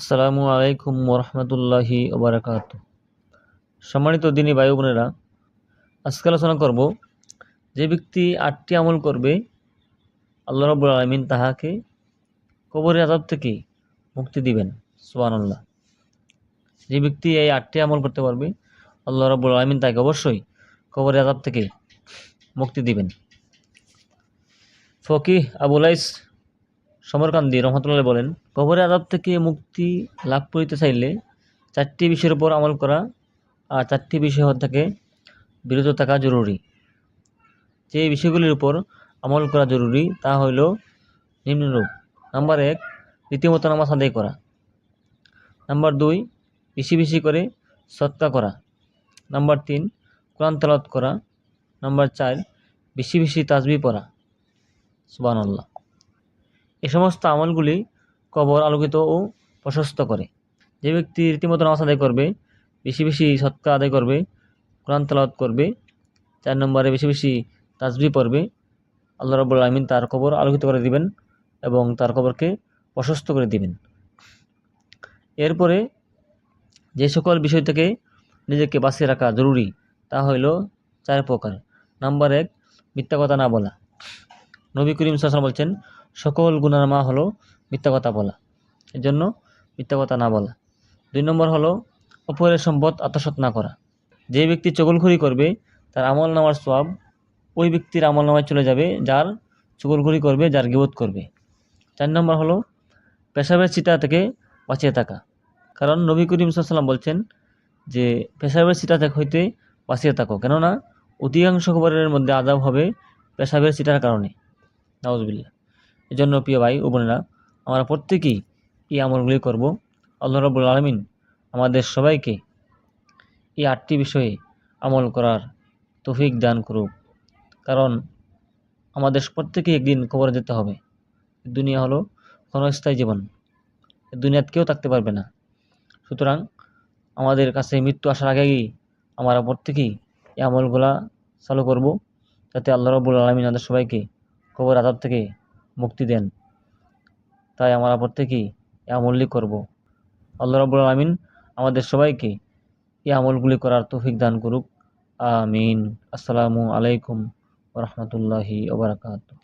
আসসালামু আলাইকুম ওরহমতুল্লাহি ওবারাকাতুহ। সম্মানিত দিনী ভাই বোনেরা, আজকে আলোচনা করব যে ব্যক্তি 8টি আমল করবে আল্লাহ রাব্বুল আলামিন তাহাকে কবরের আযাব থেকে মুক্তি দিবেন। সুবহানাল্লাহ। যে ব্যক্তি এই 8টি আমল করতে পারবে আল্লাহ রাব্বুল আলামিন তাকে অবশ্যই কবরের আযাব থেকে মুক্তি দিবেন। ফকিহ আবু লাইস সমরকান্দি রহমতুল্লাহ বলেন, কবরের আযাব থেকে মুক্তি লাভ করিতে চাইলে 4টি বিষয়ের উপর আমল করা আর 4টি বিষয় থেকে বিরত থাকা জরুরি। যে বিষয়গুলির উপর আমল করা জরুরি তা হইল নিম্নরূপ। নাম্বার 1, রীতিমতো নামাজ আদায় করা। নাম্বার 2, বেশি বেশি করে সদকা করা। নাম্বার 3, কোরআন তেলাওয়াত করা। নাম্বার 4, বেশি বেশি তাসবিহ পড়া। সুবহানাল্লাহ। এই সমস্ত আমলগুলি কবর আলোকিত ও প্রশস্ত করে। যে ব্যক্তি রীতিমতো নামাজ আদায় করবে, বেশি বেশি সদকা আদায় করবে, কোরআন তেলাওয়াত করবে, 4 নম্বরে বেশি বেশি তাসবিহ পড়বে, আল্লাহ রাব্বুল আলামিন তার কবর আলোকিত করে দিবেন এবং তার কবরকে প্রশস্ত করে দিবেন। এরপরে যে সকল বিষয় থেকে নিজেকে বাঁচিয়ে রাখা জরুরি তা হইল 4 প্রকার। নাম্বার 1, মিথ্যা কথা না বলা। নবী করিম সাল্লাল্লাহু আলাইহি ওয়াসাল্লাম বলছেন, সকল গুনার মা হলো মিথ্যা কথা বলা। এজন্য মিথ্যা কথা না বলা। 2 নম্বর হলো অপরের সম্পদ আত্মসাৎ না করা। যে ব্যক্তি চগলখড়ি করবে তার আমল নামার সওয়াব ওই ব্যক্তির আমল নামায় চলে যাবে যার চগলখড়ি করবে, যার গীবত করবে। 4 নম্বর হলো পেশাবের চিতা থেকে বাঁচিয়ে থাকা। কারণ নবী করিম সাল্লাল্লাহু আলাইহি ওয়াসাল্লাম বলছেন যে পেশাবের চিতা হইতে বাঁচিয়ে থাকো, কেননা অধিকাংশ কবরের মধ্যে আযাব হবে পেশাবের চিতার কারণে। নাউজুবিল্লাহ। এজন্য প্রিয় ভাই ও বোনেরা, আমরা প্রত্যেকেই এই আমলগুলি করব। আল্লাহ রাব্বুল আলামিন আমাদের সবাইকে এই 8টি বিষয়ে আমল করার তৌফিক দান করুক। কারণ আমাদের প্রত্যেকেই একদিন কবরে যেতে হবে। দুনিয়া হলো ক্ষণস্থায়ী জীবন, দুনিয়াতে কেউ থাকতে পারবে না। সুতরাং আমাদের কাছে মৃত্যু আসার আগেই আমরা প্রত্যেকেই এই আমলগুলা চালু করব, যাতে আল্লাহ রাব্বুল আলামিন আমাদের সবাইকে কবর আযাব থেকে মুক্তি দেন। তাই আমরা প্রত্যেকেই এই আমলই করব। আল্লাহ রাব্বুল আলামিন আমাদের সবাইকে এই আমলগুলি করার তৌফিক দান করুক। আমিন। আসসালামু আলাইকুম ওয়া রাহমাতুল্লাহি ওয়া বারাকাতুহু।